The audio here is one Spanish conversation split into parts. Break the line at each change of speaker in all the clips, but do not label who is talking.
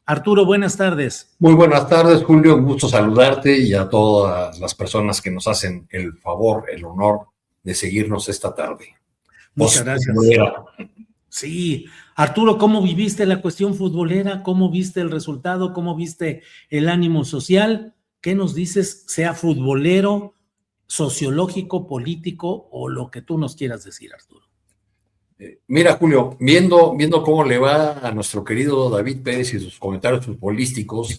Arturo, buenas tardes.
Muy buenas tardes, Julio. Un gusto saludarte y a todas las personas que nos hacen el favor, el honor de seguirnos esta tarde.
Muchas gracias. Sí, Arturo, ¿cómo viviste la cuestión futbolera? ¿Cómo viste el resultado? ¿Cómo viste el ánimo social? ¿Qué nos dices, sea futbolero, sociológico, político o lo que tú nos quieras decir, Arturo?
Mira, Julio, viendo cómo le va a nuestro querido David Pérez y sus comentarios futbolísticos,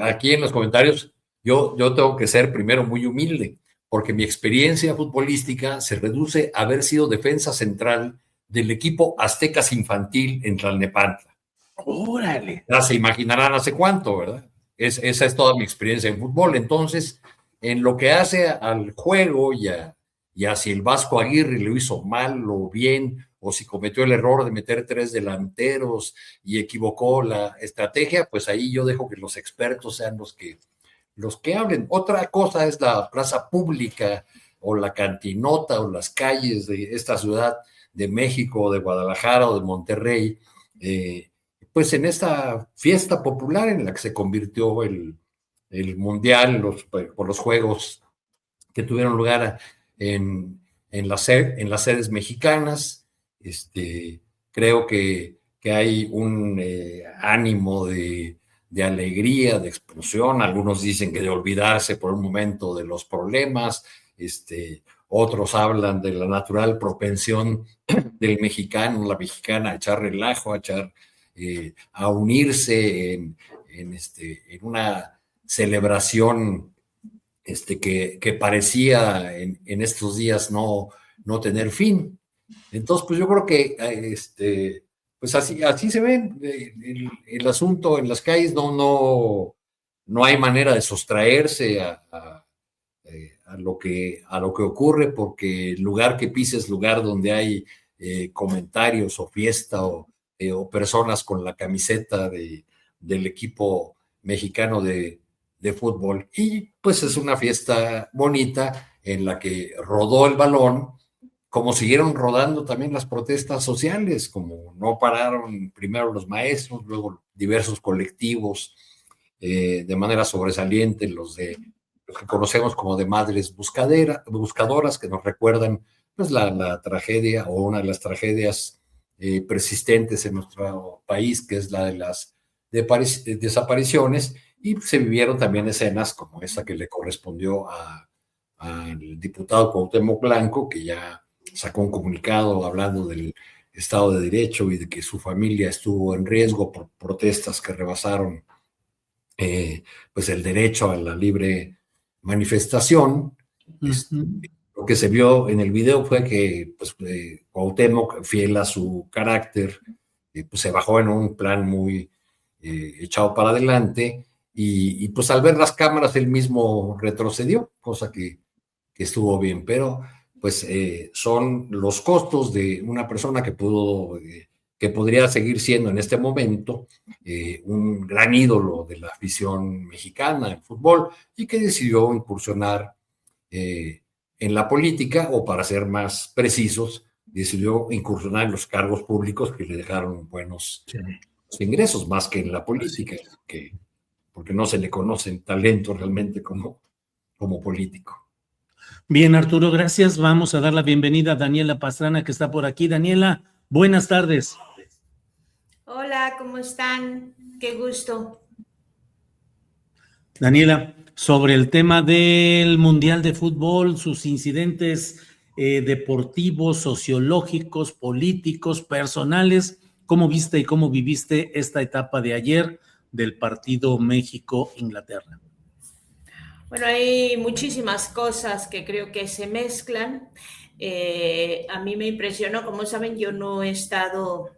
aquí en los comentarios, yo tengo que ser primero muy humilde, porque mi experiencia futbolística se reduce a haber sido defensa central del equipo Aztecas Infantil en Tlalnepantla.
¡Órale!
Ya se imaginarán hace cuánto, ¿verdad? Esa es toda mi experiencia en fútbol. Entonces, en lo que hace al juego y a si el Vasco Aguirre lo hizo mal o bien, o si cometió el error de meter 3 delanteros y equivocó la estrategia, pues ahí yo dejo que los expertos sean los que hablen. Otra cosa es la plaza pública o la cantinota o las calles de esta ciudad de México, de Guadalajara o de Monterrey, pues en esta fiesta popular en la que se convirtió el Mundial, por los juegos que tuvieron lugar en las sedes mexicanas. Creo que hay un ánimo de alegría, de explosión. Algunos dicen que de olvidarse por un momento de los problemas. Otros hablan de la natural propensión del mexicano, la mexicana, a echar relajo, a unirse en una celebración que parecía en estos días no tener fin. Entonces, pues yo creo que pues así se ve el asunto en las calles, no hay manera de sustraerse a lo que ocurre, porque el lugar que pises, lugar donde hay comentarios o fiesta o personas con la camiseta del equipo mexicano de fútbol. Y pues es una fiesta bonita en la que rodó el balón, como siguieron rodando también las protestas sociales, como no pararon primero los maestros, luego diversos colectivos, de manera sobresaliente los que conocemos como de madres buscadoras, que nos recuerdan pues la tragedia o una de las tragedias persistentes en nuestro país, que es la de las desapariciones, y se vivieron también escenas como esa que le correspondió al diputado Cuauhtémoc Blanco, que ya sacó un comunicado hablando del Estado de Derecho y de que su familia estuvo en riesgo por protestas que rebasaron pues el derecho a la libre manifestación. Lo que se vio en el video fue que pues, Cuauhtémoc, fiel a su carácter, pues se bajó en un plan muy echado para adelante y pues al ver las cámaras él mismo retrocedió, cosa que estuvo bien, pero pues son los costos de una persona que podría seguir siendo en este momento un gran ídolo de la afición mexicana en fútbol y que decidió incursionar en la política, o para ser más precisos, decidió incursionar en los cargos públicos que le dejaron buenos ingresos, más que en la política, porque no se le conocen talentos realmente como político.
Bien, Arturo, gracias. Vamos a dar la bienvenida a Daniela Pastrana, que está por aquí. Daniela, buenas tardes.
Hola, ¿cómo están? Qué gusto.
Daniela, sobre el tema del Mundial de Fútbol, sus incidentes deportivos, sociológicos, políticos, personales, ¿cómo viste y cómo viviste esta etapa de ayer del partido México-Inglaterra?
Bueno, hay muchísimas cosas que creo que se mezclan. A mí me impresionó, como saben, yo no he estado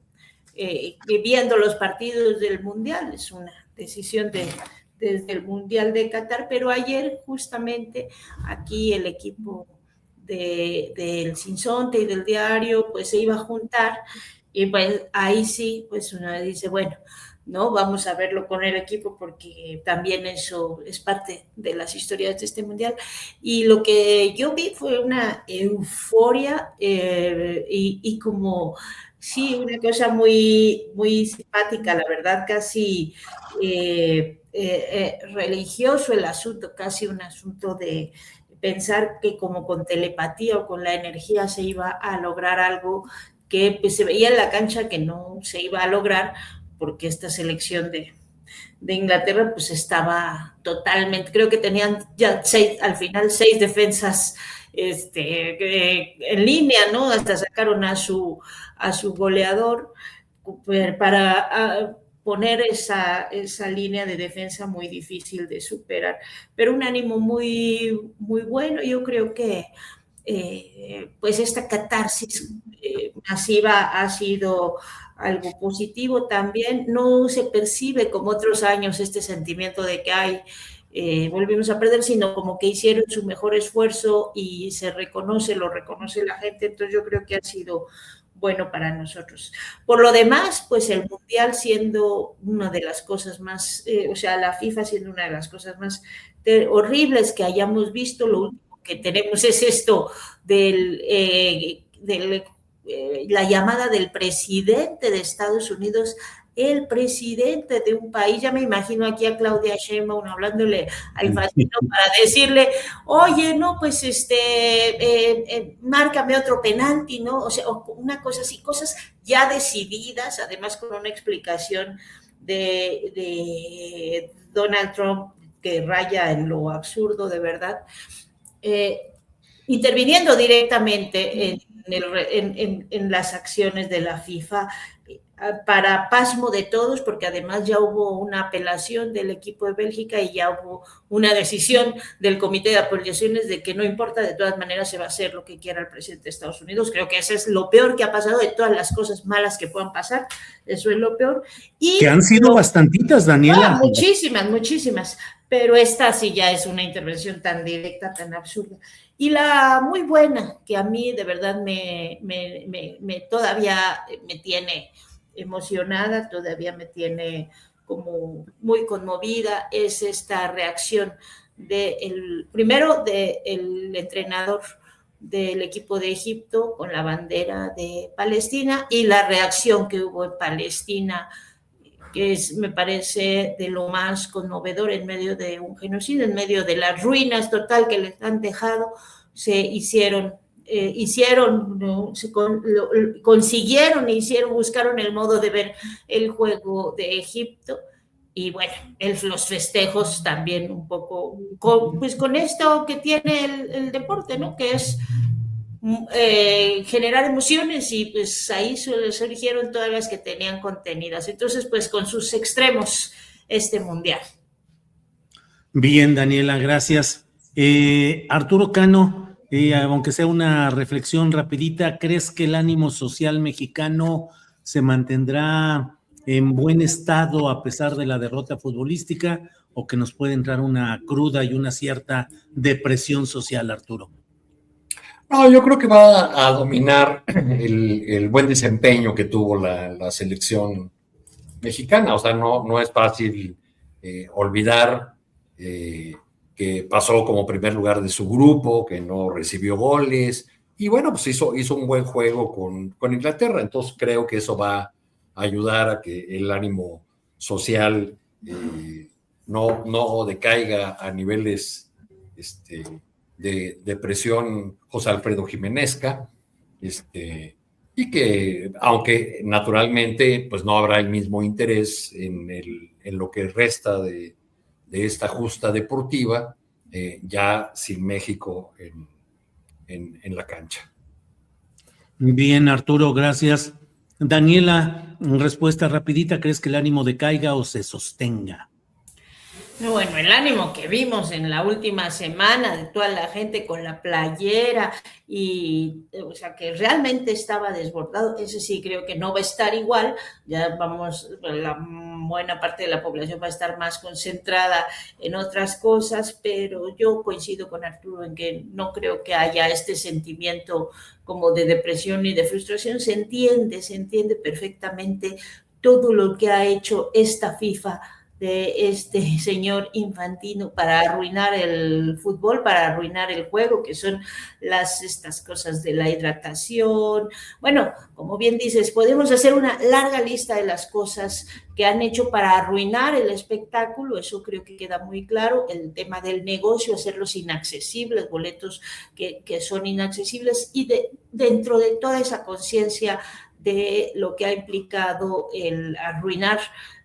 viendo los partidos del Mundial, es una decisión desde el Mundial de Qatar, pero ayer justamente aquí el equipo del Sinsonte y del diario pues se iba a juntar y pues ahí sí, pues uno dice, bueno, ¿no? Vamos a verlo con el equipo porque también eso es parte de las historias de este mundial. Y lo que yo vi fue una euforia y como Sí, una cosa muy, muy simpática, la verdad, casi religioso el asunto, casi un asunto de pensar que como con telepatía o con la energía se iba a lograr algo que pues, se veía en la cancha que no se iba a lograr porque esta selección de Inglaterra pues estaba totalmente, creo que tenían ya al final 6 defensas en línea, ¿no? Hasta sacaron a su goleador para poner esa línea de defensa muy difícil de superar, pero un ánimo muy, muy bueno. Yo creo que pues esta catarsis masiva ha sido algo positivo también. No se percibe como otros años este sentimiento de que volvimos a perder, sino como que hicieron su mejor esfuerzo y se reconoce, lo reconoce la gente. Entonces yo creo que ha sido bueno para nosotros. Por lo demás, pues el Mundial siendo una de las cosas más, o sea, la FIFA siendo una de las cosas más horribles que hayamos visto, lo último que tenemos es esto la llamada del presidente de Estados Unidos, el presidente de un país. Ya me imagino aquí a Claudia Sheinbaum hablándole al Infantino para decirle, oye, no, pues márcame otro penalti, ¿no? O sea, una cosa así, cosas ya decididas, además con una explicación de Donald Trump que raya en lo absurdo, de verdad. Interviniendo directamente en las acciones de la FIFA, para pasmo de todos, porque además ya hubo una apelación del equipo de Bélgica y ya hubo una decisión del Comité de Apelaciones de que no importa, de todas maneras se va a hacer lo que quiera el presidente de Estados Unidos. Creo que eso es lo peor que ha pasado de todas las cosas malas que puedan pasar. Eso es lo peor.
Y que han sido bastantitas, Daniela.
Muchísimas, muchísimas, pero esta sí ya es una intervención tan directa, tan absurda. Y la muy buena, que a mí de verdad todavía me tiene emocionada, todavía me tiene como muy conmovida, es esta reacción primero del entrenador del equipo de Egipto con la bandera de Palestina y la reacción que hubo en Palestina, que me parece de lo más conmovedor en medio de un genocidio, en medio de las ruinas total que les han dejado. ¿no? Consiguieron, buscaron el modo de ver el juego de Egipto. Y bueno, los festejos también un poco, con esto que tiene el deporte, ¿no? Que es generar emociones, y pues ahí surgieron todas las que tenían contenidas. Entonces, pues con sus extremos, este mundial.
Bien, Daniela, gracias. Arturo Cano, aunque sea una reflexión rapidita, ¿crees que el ánimo social mexicano se mantendrá en buen estado a pesar de la derrota futbolística, o que nos puede entrar una cruda y una cierta depresión social, Arturo?
No, yo creo que va a dominar el buen desempeño que tuvo la selección mexicana. O sea, no es fácil olvidar que pasó como primer lugar de su grupo, que no recibió goles, y bueno, pues hizo un buen juego con Inglaterra. Entonces creo que eso va a ayudar a que el ánimo social no decaiga a niveles de depresión José Alfredo Jiménezca, y que aunque naturalmente pues no habrá el mismo interés en lo que resta de esta justa deportiva, ya sin México en la cancha.
Bien, Arturo, gracias. Daniela, respuesta rapidita, ¿crees que el ánimo decaiga o se sostenga?
Bueno, el ánimo que vimos en la última semana de toda la gente con la playera, o sea, que realmente estaba desbordado, ese sí creo que no va a estar igual. Ya la buena parte de la población va a estar más concentrada en otras cosas, pero yo coincido con Arturo en que no creo que haya este sentimiento como de depresión ni de frustración. Se entiende perfectamente todo lo que ha hecho esta FIFA de este señor Infantino para arruinar el fútbol, para arruinar el juego, que son estas cosas de la hidratación. Bueno, como bien dices, podemos hacer una larga lista de las cosas que han hecho para arruinar el espectáculo, eso creo que queda muy claro. El tema del negocio, hacerlos inaccesibles, boletos que son inaccesibles, y dentro de toda esa conciencia de lo que ha implicado el arruinar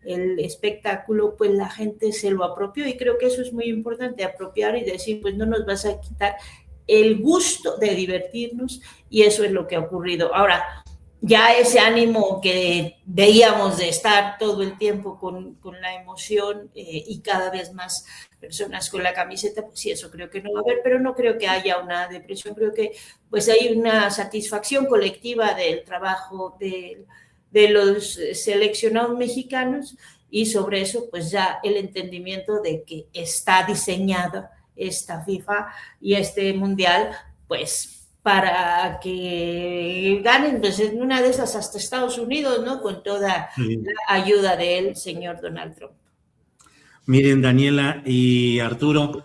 el espectáculo, pues la gente se lo apropió, y creo que eso es muy importante, apropiar y decir, pues no nos vas a quitar el gusto de divertirnos, y eso es lo que ha ocurrido. Ahora, ya ese ánimo que veíamos de estar todo el tiempo con la emoción y cada vez más personas con la camiseta, pues sí, eso creo que no va a haber, pero no creo que haya una depresión, creo que pues hay una satisfacción colectiva del trabajo de los seleccionados mexicanos, y sobre eso pues ya el entendimiento de que está diseñada esta FIFA y este mundial pues para que ganen, pues en una de esas hasta Estados Unidos, ¿no? Con toda la ayuda del señor Donald Trump.
Miren, Daniela y Arturo,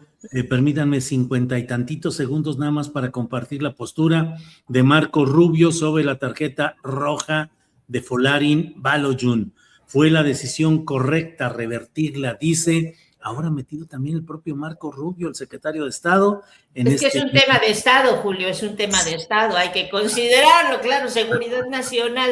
permítanme 50 y tantitos segundos nada más para compartir la postura de Marco Rubio sobre la tarjeta roja de Folarin Balogun. Fue la decisión correcta revertirla, dice, ahora metido también el propio Marco Rubio, el secretario de Estado.
Es que es un tema de Estado, Julio, es un tema de Estado, hay que considerarlo, claro, seguridad nacional.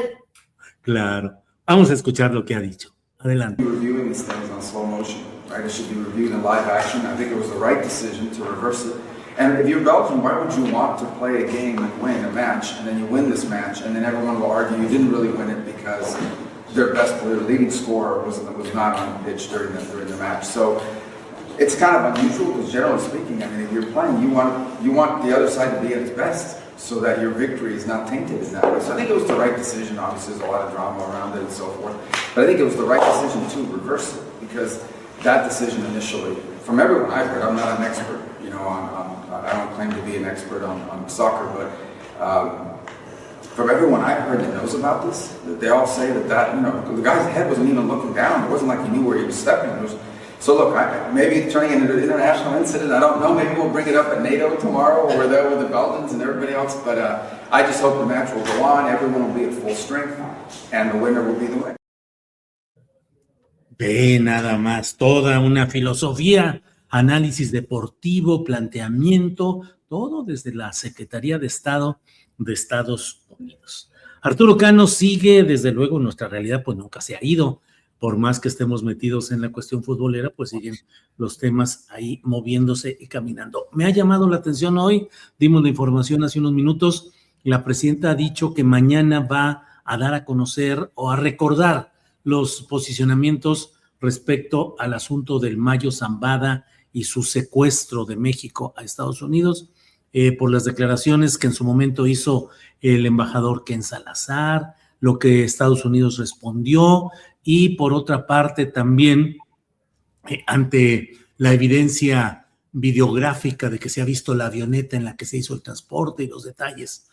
Claro, vamos a escuchar lo que ha dicho. Adelante.
Reviewing these things on slow motion, right? It should be reviewed in live action. I think it was the right decision to reverse it. And if you're Belgium, why would you want to play a game and win a match, and then you win this match, and then everyone will argue you didn't really win it because their leading scorer was not on the pitch during the match. So it's kind of unusual because generally speaking, I mean, if you're playing, you want the other side to be at its best, so that your victory is not tainted in that way. So I think it was the right decision. Obviously, there's a lot of drama around it and so forth. But I think it was the right decision to reverse it, because that decision initially, from everyone I've heard, I'm not an expert, you know, I don't claim to be an expert on soccer, but from everyone I've heard that knows about this, that they all say that, you know, the guy's head wasn't even looking down. It wasn't like he knew where he was stepping. So look, maybe turning it into an international incident, I don't know, maybe we'll bring it up at NATO tomorrow, or there with the Belgians and everybody else, but I just hope the match will go on, everyone will be at full strength, and the winner will be the winner.
Ve nada más, toda una filosofía, análisis deportivo, planteamiento, todo desde la Secretaría de Estado de Estados Unidos. Arturo Cano sigue, desde luego, nuestra realidad pues nunca se ha ido. Por más que estemos metidos en la cuestión futbolera, pues siguen los temas ahí moviéndose y caminando. Me ha llamado la atención hoy, dimos la información hace unos minutos, la presidenta ha dicho que mañana va a dar a conocer o a recordar los posicionamientos respecto al asunto del Mayo Zambada y su secuestro de México a Estados Unidos, por las declaraciones que en su momento hizo el embajador Ken Salazar, lo que Estados Unidos respondió, y por otra parte también ante la evidencia videográfica de que se ha visto la avioneta en la que se hizo el transporte y los detalles.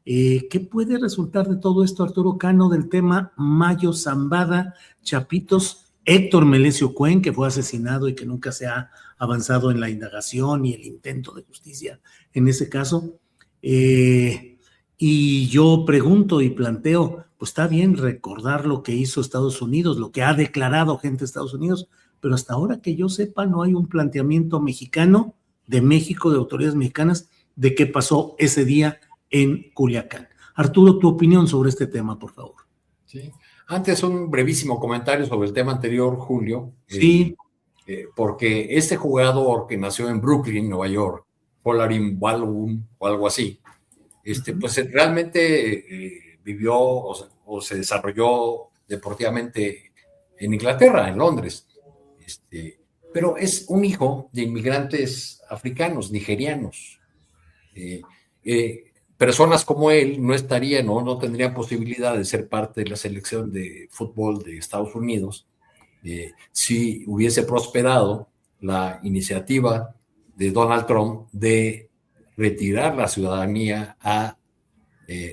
¿Qué puede resultar de todo esto, Arturo Cano, del tema Mayo Zambada, Chapitos, Héctor Melesio Cuen, que fue asesinado y que nunca se ha avanzado en la indagación y el intento de justicia en ese caso? Y yo pregunto y planteo, pues está bien recordar lo que hizo Estados Unidos, lo que ha declarado gente de Estados Unidos, pero hasta ahora que yo sepa no hay un planteamiento mexicano, de México, de autoridades mexicanas, de qué pasó ese día en Culiacán. Arturo, tu opinión sobre este tema, por favor.
Sí. Antes un brevísimo comentario sobre el tema anterior, Julio.
Sí.
Porque este jugador que nació en Brooklyn, Nueva York, Folarin Balogun o algo así, pues realmente vivió o se desarrolló deportivamente en Inglaterra, en Londres. Pero es un hijo de inmigrantes africanos, nigerianos. Personas como él no estarían o no tendrían posibilidad de ser parte de la selección de fútbol de Estados Unidos si hubiese prosperado la iniciativa de Donald Trump de retirar la ciudadanía a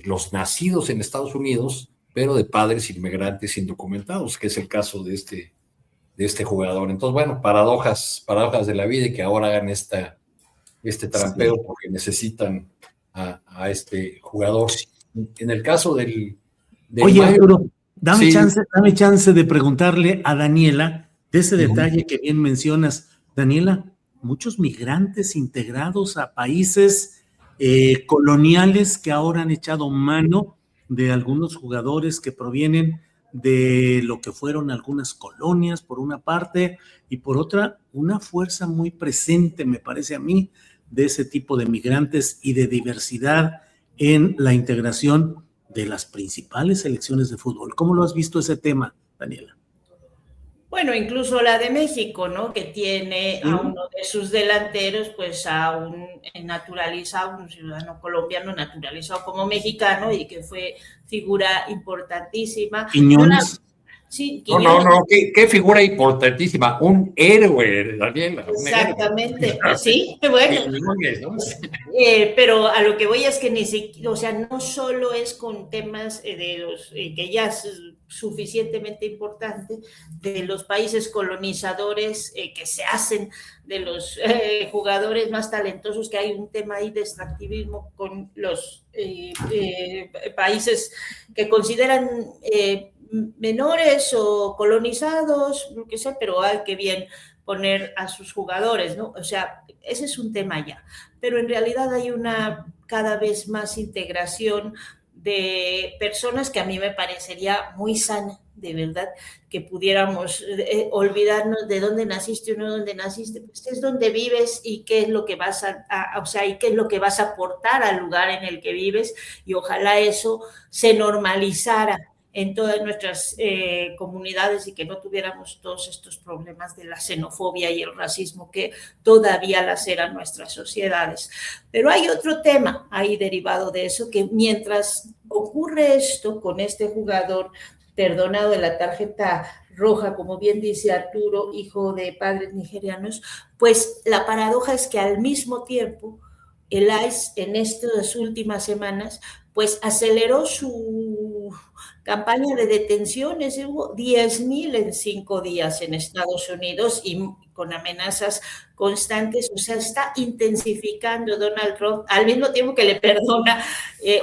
los nacidos en Estados Unidos, pero de padres inmigrantes indocumentados, que es el caso de este jugador. Entonces, bueno, paradojas de la vida, y que ahora hagan este trampeo porque necesitan a este jugador. En el caso del
Oye,
Mayo,
Arturo, dame
sí.
chance de preguntarle a Daniela de ese detalle que bien mencionas. Daniela, muchos migrantes integrados a países coloniales que ahora han echado mano de algunos jugadores que provienen de lo que fueron algunas colonias, por una parte, y por otra, una fuerza muy presente, me parece a mí, de ese tipo de migrantes y de diversidad en la integración de las principales selecciones de fútbol. ¿Cómo lo has visto ese tema, Daniela?
Bueno, incluso la de México, ¿no? Que tiene a uno de sus delanteros, pues a un naturalizado, un ciudadano colombiano naturalizado como mexicano y que fue figura importantísima.
Quiñones.
Sí,
Quiñones. No, qué figura importantísima, un héroe, Daniela.
Exactamente, pues sí, bueno.
Quiñones, ¿no?
Pero a lo que voy es que ni siquiera, o sea, no solo es con temas de los que ya es suficientemente importante, de los países colonizadores que se hacen de los jugadores más talentosos, que hay un tema ahí de extractivismo con los países que consideran menores o colonizados, lo que sea, pero hay que bien poner a sus jugadores, ¿no? O sea, ese es un tema ya, pero en realidad hay una cada vez más integración de personas que a mí me parecería muy sana, de verdad, que pudiéramos olvidarnos de dónde naciste o no dónde naciste, pues es donde vives y qué es lo que vas o sea, y qué es lo que vas a aportar al lugar en el que vives, y ojalá eso se normalizara en todas nuestras comunidades y que no tuviéramos todos estos problemas de la xenofobia y el racismo que todavía laceran nuestras sociedades. Pero hay otro tema ahí derivado de eso, que mientras ocurre esto con este jugador perdonado de la tarjeta roja, como bien dice Arturo, hijo de padres nigerianos, pues la paradoja es que al mismo tiempo el ICE en estas últimas semanas pues aceleró su campaña de detenciones. Hubo 10,000 en 5 días en Estados Unidos y con amenazas constantes. O sea, está intensificando Donald Trump al mismo tiempo que le perdona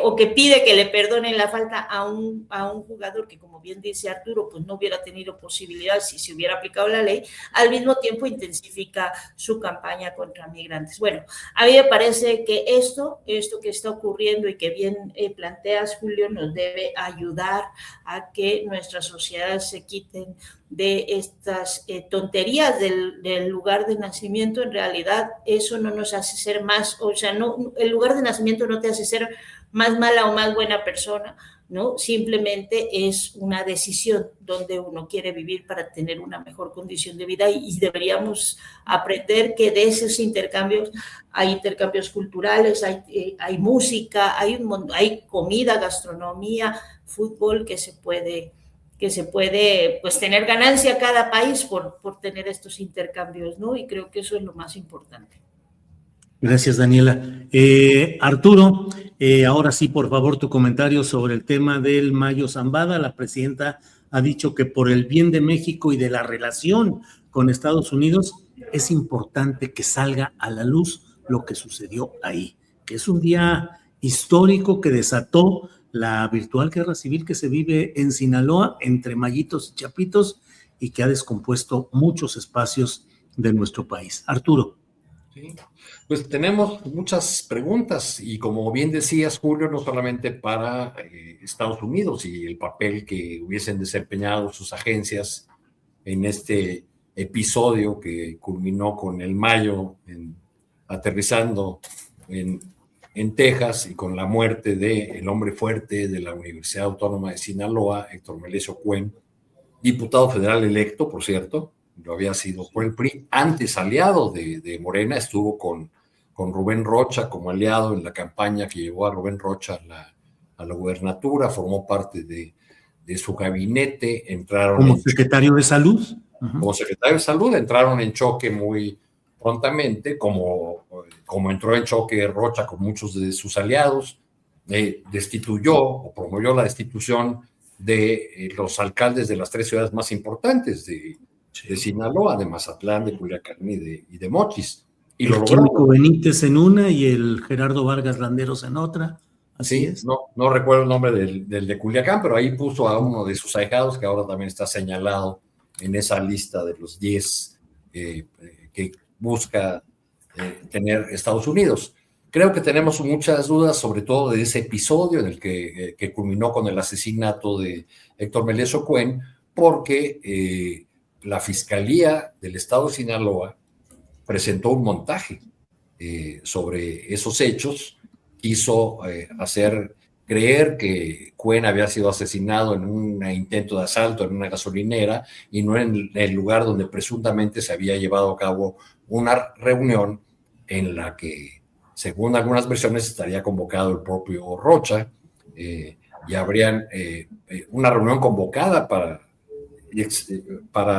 o que pide que le perdonen la falta a un jugador que, como bien dice Arturo, pues no hubiera tenido posibilidad si se hubiera aplicado la ley. Al mismo tiempo intensifica su campaña contra migrantes. Bueno, a mí me parece que esto que está ocurriendo y que bien planteas, Julio, nos debe ayudar a que nuestras sociedades se quiten de estas tonterías del lugar de nacimiento. En realidad eso no nos hace ser más, o sea, no, el lugar de nacimiento no te hace ser más mala o más buena persona, ¿no? Simplemente es una decisión donde uno quiere vivir para tener una mejor condición de vida, y deberíamos aprender que de esos intercambios hay intercambios culturales, hay música, hay comida, gastronomía, fútbol, que se puede pues tener ganancia cada país por tener estos intercambios, ¿no? Y creo que eso es lo más importante.
Gracias, Daniela. Arturo, ahora sí, por favor, tu comentario sobre el tema del Mayo Zambada. La presidenta ha dicho que por el bien de México y de la relación con Estados Unidos es importante que salga a la luz lo que sucedió ahí, que es un día histórico que desató la virtual guerra civil que se vive en Sinaloa entre mayitos y chapitos y que ha descompuesto muchos espacios de nuestro país. Arturo.
Sí. Pues tenemos muchas preguntas y, como bien decías, Julio, no solamente para Estados Unidos y el papel que hubiesen desempeñado sus agencias en este episodio que culminó con el Mayo aterrizando en Texas y con la muerte del hombre fuerte de la Universidad Autónoma de Sinaloa, Héctor Melesio Cuen, diputado federal electo, por cierto, lo había sido por el PRI, antes aliado de Morena, estuvo con Rubén Rocha como aliado en la campaña que llevó a Rubén Rocha a la gubernatura, formó parte de su gabinete, entraron
como secretario de Salud.
Como secretario de Salud, entraron en choque muy prontamente, como entró en choque Rocha con muchos de sus aliados, destituyó o promovió la destitución de los alcaldes de las 3 ciudades más importantes, de de Sinaloa, de Mazatlán, de Culiacán y de Mochis. Y
el Químico Benítez en una y el Gerardo Vargas Landeros en otra. Así
sí,
es.
No recuerdo el nombre del de Culiacán, pero ahí puso a uno de sus ahijados, que ahora también está señalado en esa lista de los 10 que busca tener Estados Unidos. Creo que tenemos muchas dudas, sobre todo de ese episodio en el que culminó con el asesinato de Héctor Melesio Cuen, porque la Fiscalía del Estado de Sinaloa presentó un montaje sobre esos hechos, quiso hacer creer que Cuen había sido asesinado en un intento de asalto en una gasolinera y no en el lugar donde presuntamente se había llevado a cabo una reunión en la que, según algunas versiones, estaría convocado el propio Rocha y habrían una reunión convocada para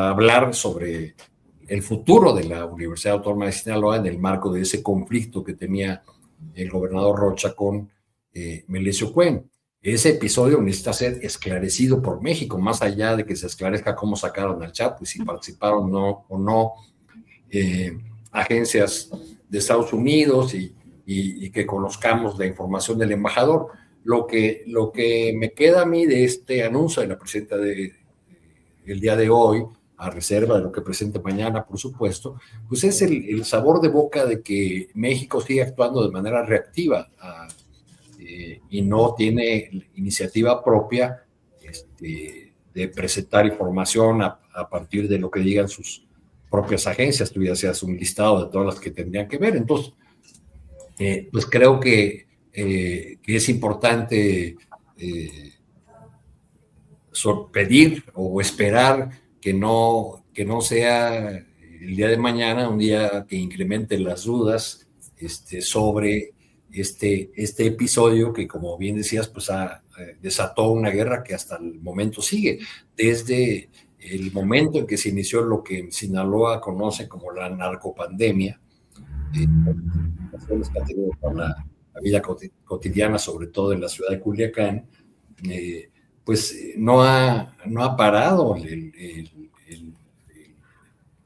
hablar sobre el futuro de la Universidad Autónoma de Sinaloa en el marco de ese conflicto que tenía el gobernador Rocha con Melesio Cuen. Ese episodio necesita ser esclarecido por México, más allá de que se esclarezca cómo sacaron al Chapo y si participaron o no agencias de Estados Unidos y que conozcamos la información del embajador. Lo que me queda a mí de este anuncio de la presidenta el día de hoy, a reserva de lo que presente mañana, por supuesto, pues es el sabor de boca de que México sigue actuando de manera reactiva y no tiene iniciativa propia de presentar información a partir de lo que digan sus propias agencias. Tú ya seas un listado de todas las que tendrían que ver. Entonces, pues creo que es importante pedir o esperar que no sea el día de mañana un día que incremente las dudas sobre este episodio que, como bien decías, pues desató una guerra que hasta el momento sigue. Desde el momento en que se inició lo que en Sinaloa conoce como la narcopandemia, las que ha tenido con la vida cotidiana, sobre todo en la ciudad de Culiacán, pues no ha parado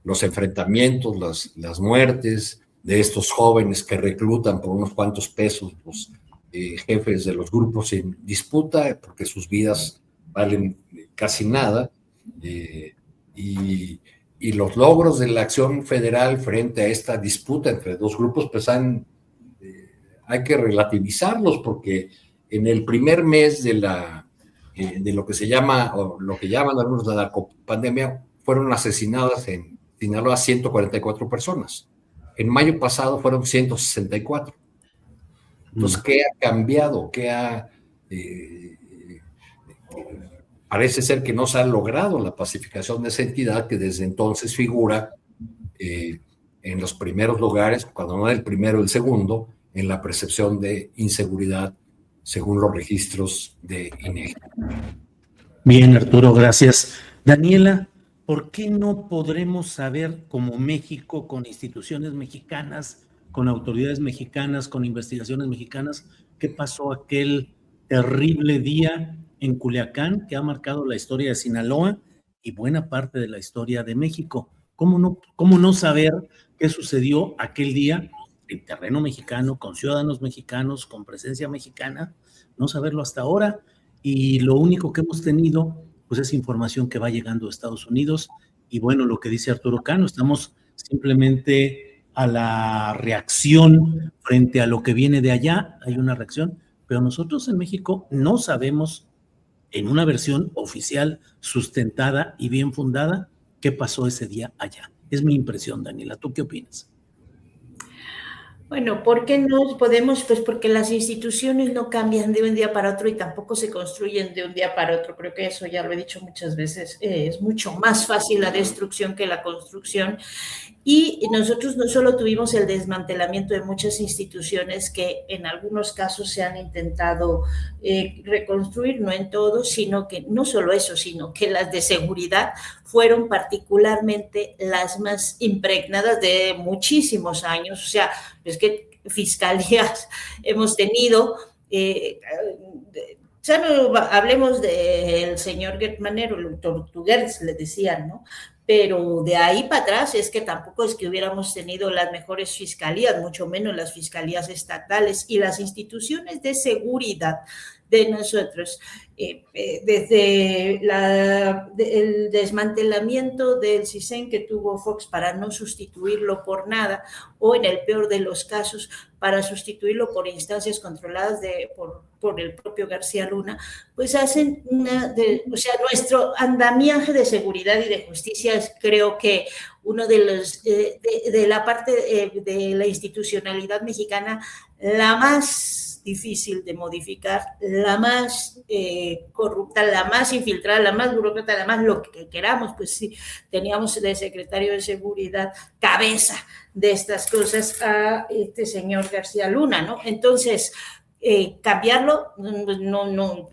los enfrentamientos, las muertes de estos jóvenes que reclutan por unos cuantos pesos los jefes de los grupos en disputa, porque sus vidas valen casi nada, y los logros de la acción federal frente a esta disputa entre dos grupos, pues hay que relativizarlos, porque en el primer mes de lo que se llama, o lo que llaman algunos de la narcopandemia, fueron asesinadas en Sinaloa 144 personas. En mayo pasado fueron 164. Entonces, ¿qué ha cambiado? Parece ser que no se ha logrado la pacificación de esa entidad que desde entonces figura en los primeros lugares, cuando no el primero, el segundo, en la percepción de inseguridad, según los registros de INEGI.
Bien, Arturo, gracias. Daniela, ¿por qué no podremos saber como México, con instituciones mexicanas, con autoridades mexicanas, con investigaciones mexicanas, qué pasó aquel terrible día en Culiacán que ha marcado la historia de Sinaloa y buena parte de la historia de México? ¿Cómo no saber qué sucedió aquel día en terreno mexicano, con ciudadanos mexicanos, con presencia mexicana? No saberlo hasta ahora. Y lo único que hemos tenido, pues es información que va llegando de Estados Unidos. Y bueno, lo que dice Arturo Cano, estamos simplemente a la reacción frente a lo que viene de allá. Hay una reacción, pero nosotros en México no sabemos, en una versión oficial, sustentada y bien fundada, qué pasó ese día allá. Es mi impresión, Daniela. ¿Tú qué opinas?
Bueno, ¿por qué no podemos? Pues porque las instituciones no cambian de un día para otro y tampoco se construyen de un día para otro. Creo que eso ya lo he dicho muchas veces. Es mucho más fácil la destrucción que la construcción. Y nosotros no solo tuvimos el desmantelamiento de muchas instituciones que en algunos casos se han intentado reconstruir, no en todos, sino que no solo eso, sino que las de seguridad fueron particularmente las más impregnadas de muchísimos años. O sea, es que fiscalías hemos tenido, ya no hablemos del señor Gertz Manero, el doctor Gertz, le decían, ¿no? pero de ahí para atrás es que tampoco es que hubiéramos tenido las mejores fiscalías, mucho menos las fiscalías estatales y las instituciones de seguridad de nosotros. Desde el desmantelamiento del CISEN que tuvo Fox para no sustituirlo por nada, o en el peor de los casos, para sustituirlo por instancias controladas por el propio García Luna, pues hacen nuestro andamiaje de seguridad y de justicia es, creo que, uno de los, de la parte de la institucionalidad mexicana, la más difícil de modificar, la más corrupta, la más infiltrada, la más burócrata, la más lo que queramos. Pues sí, teníamos el secretario de Seguridad, cabeza de estas cosas, a este señor García Luna, ¿no? Entonces, cambiarlo, no,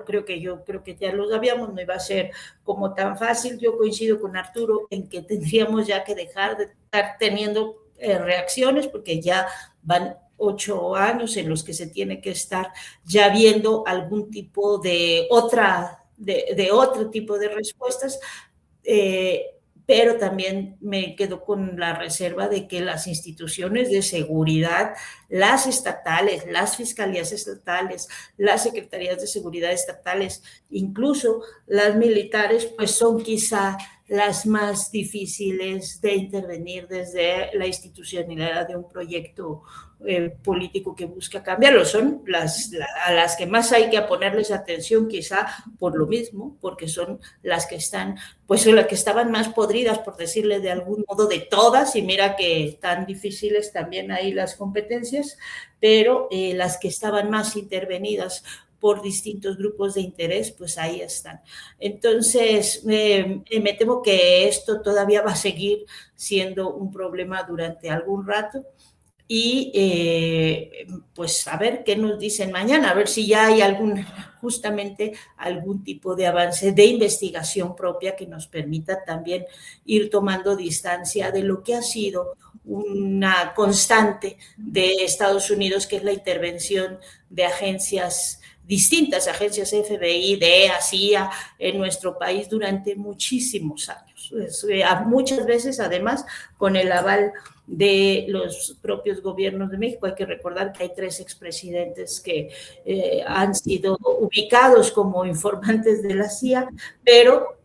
creo que ya lo sabíamos, no iba a ser como tan fácil. Yo coincido con Arturo en que tendríamos ya que dejar de estar teniendo reacciones, porque ya van 8 años en los que se tiene que estar ya viendo algún tipo de otro tipo de respuestas, pero también me quedo con la reserva de que las instituciones de seguridad, las estatales, las fiscalías estatales, las secretarías de seguridad estatales, incluso las militares, pues son quizá las más difíciles de intervenir desde la institucionalidad de un proyecto político que busca cambiarlo. Son a las que más hay que ponerles atención, quizá por lo mismo, porque son las que están, pues son las que estaban más podridas, por decirle de algún modo, de todas, y mira que tan difíciles también ahí las competencias, pero las que estaban más intervenidas por distintos grupos de interés, pues ahí están. Entonces, me temo que esto todavía va a seguir siendo un problema durante algún rato, y pues a ver qué nos dicen mañana, a ver si ya hay justamente algún tipo de avance de investigación propia que nos permita también ir tomando distancia de lo que ha sido una constante de Estados Unidos, que es la intervención de distintas agencias FBI, DEA, CIA, en nuestro país durante muchísimos años. Muchas veces, además, con el aval de los propios gobiernos de México. Hay que recordar que hay 3 expresidentes que han sido ubicados como informantes de la CIA, pero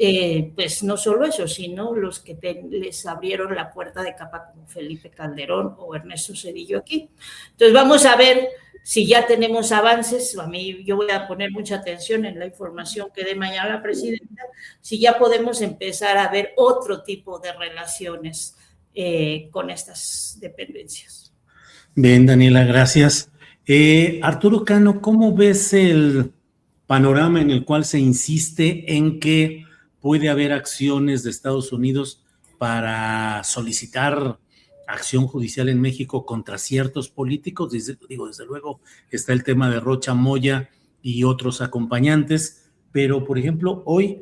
pues no solo eso, sino los que les abrieron la puerta de capa, como Felipe Calderón o Ernesto Zedillo aquí. Entonces vamos a ver si ya tenemos avances. Yo voy a poner mucha atención en la información que dé mañana la presidenta, si ya podemos empezar a ver otro tipo de relaciones con estas dependencias.
Bien, Daniela, gracias. Arturo Cano, ¿cómo ves el panorama en el cual se insiste en que puede haber acciones de Estados Unidos para solicitar acción judicial en México contra ciertos políticos? Desde luego está el tema de Rocha Moya y otros acompañantes, pero por ejemplo hoy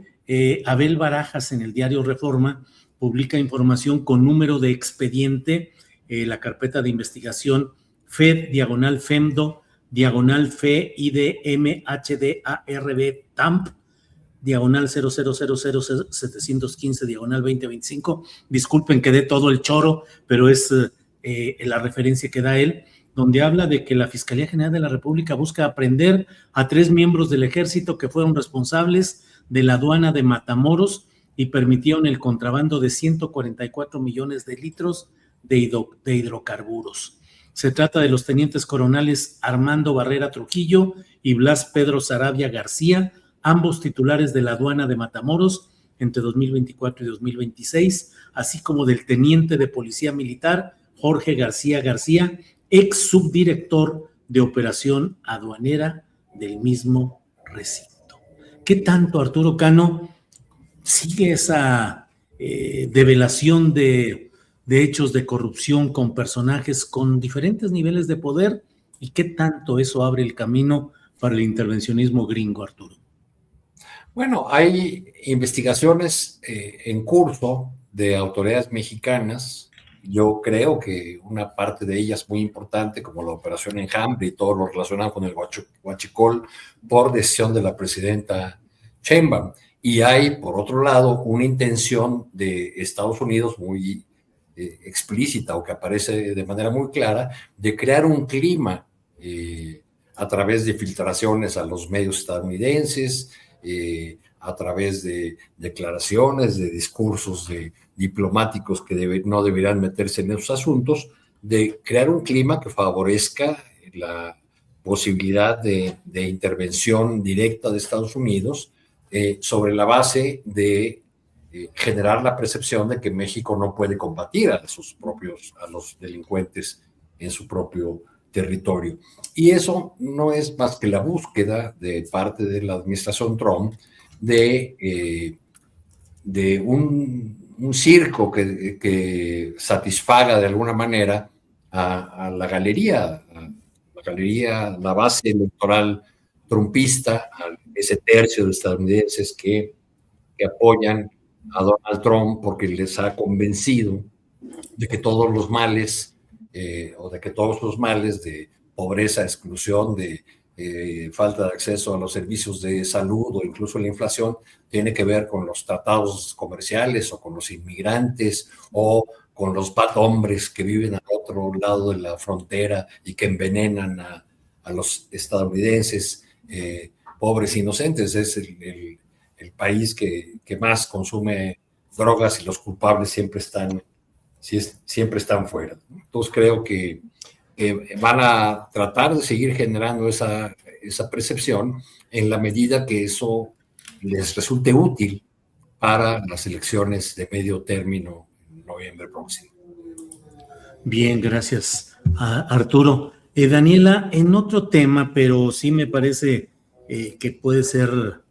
Abel Barajas en el diario Reforma publica información con número de expediente, la carpeta de investigación FED/FEMDO /FEIDMHDARB-TAMP /0000715/2025. Disculpen que dé todo el choro, pero es la referencia que da él, donde habla de que la Fiscalía General de la República busca aprender a 3 miembros del Ejército que fueron responsables de la aduana de Matamoros y permitieron el contrabando de 144 millones de litros de hidrocarburos. Se trata de los tenientes coronales Armando Barrera Trujillo y Blas Pedro Saravia García, ambos titulares de la aduana de Matamoros entre 2024 y 2026, así como del teniente de Policía Militar Jorge García García, ex subdirector de operación aduanera del mismo recinto. ¿Qué tanto, Arturo Cano, sigue esa develación de hechos de corrupción con personajes con diferentes niveles de poder, y qué tanto eso abre el camino para el intervencionismo gringo, Arturo?
Bueno, hay investigaciones en curso de autoridades mexicanas. Yo creo que una parte de ellas muy importante, como la operación Enjambre y todo lo relacionado con el huachicol, por decisión de la presidenta Sheinbaum. Y hay, por otro lado, una intención de Estados Unidos muy explícita o que aparece de manera muy clara de crear un clima a través de filtraciones a los medios estadounidenses, a través de declaraciones, de discursos de diplomáticos que no deberían meterse en esos asuntos, de crear un clima que favorezca la posibilidad de intervención directa de Estados Unidos sobre la base de generar la percepción de que México no puede combatir a los delincuentes en su propio territorio. Y eso no es más que la búsqueda de parte de la administración Trump de un circo que satisfaga de alguna manera a la galería, la base electoral trumpista, a ese tercio de estadounidenses que apoyan a Donald Trump porque les ha convencido de que todos los males de pobreza, exclusión, de falta de acceso a los servicios de salud o incluso la inflación tiene que ver con los tratados comerciales o con los inmigrantes o con los bad hombres que viven al otro lado de la frontera y que envenenan a los estadounidenses pobres inocentes. Es el país que más consume drogas y los culpables siempre están fuera. Entonces creo que van a tratar de seguir generando esa percepción en la medida que eso les resulte útil para las elecciones de medio término en noviembre próximo.
Bien, gracias, Arturo. Daniela, en otro tema, pero sí me parece que puede ser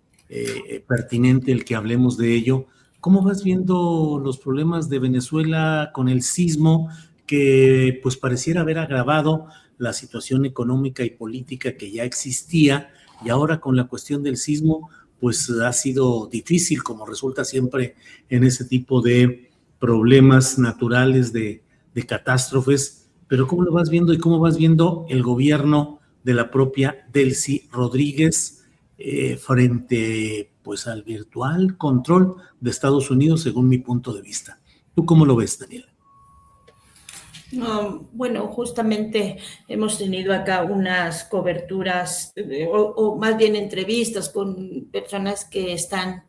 pertinente el que hablemos de ello. ¿Cómo vas viendo los problemas de Venezuela con el sismo que pues pareciera haber agravado la situación económica y política que ya existía y ahora con la cuestión del sismo pues ha sido difícil, como resulta siempre en ese tipo de problemas naturales de catástrofes? Pero ¿cómo lo vas viendo y cómo vas viendo el gobierno de la propia Delcy Rodríguez frente pues al virtual control de Estados Unidos, según mi punto de vista? ¿Tú cómo lo ves, Daniela?
Bueno, justamente hemos tenido acá unas coberturas o más bien entrevistas con personas que están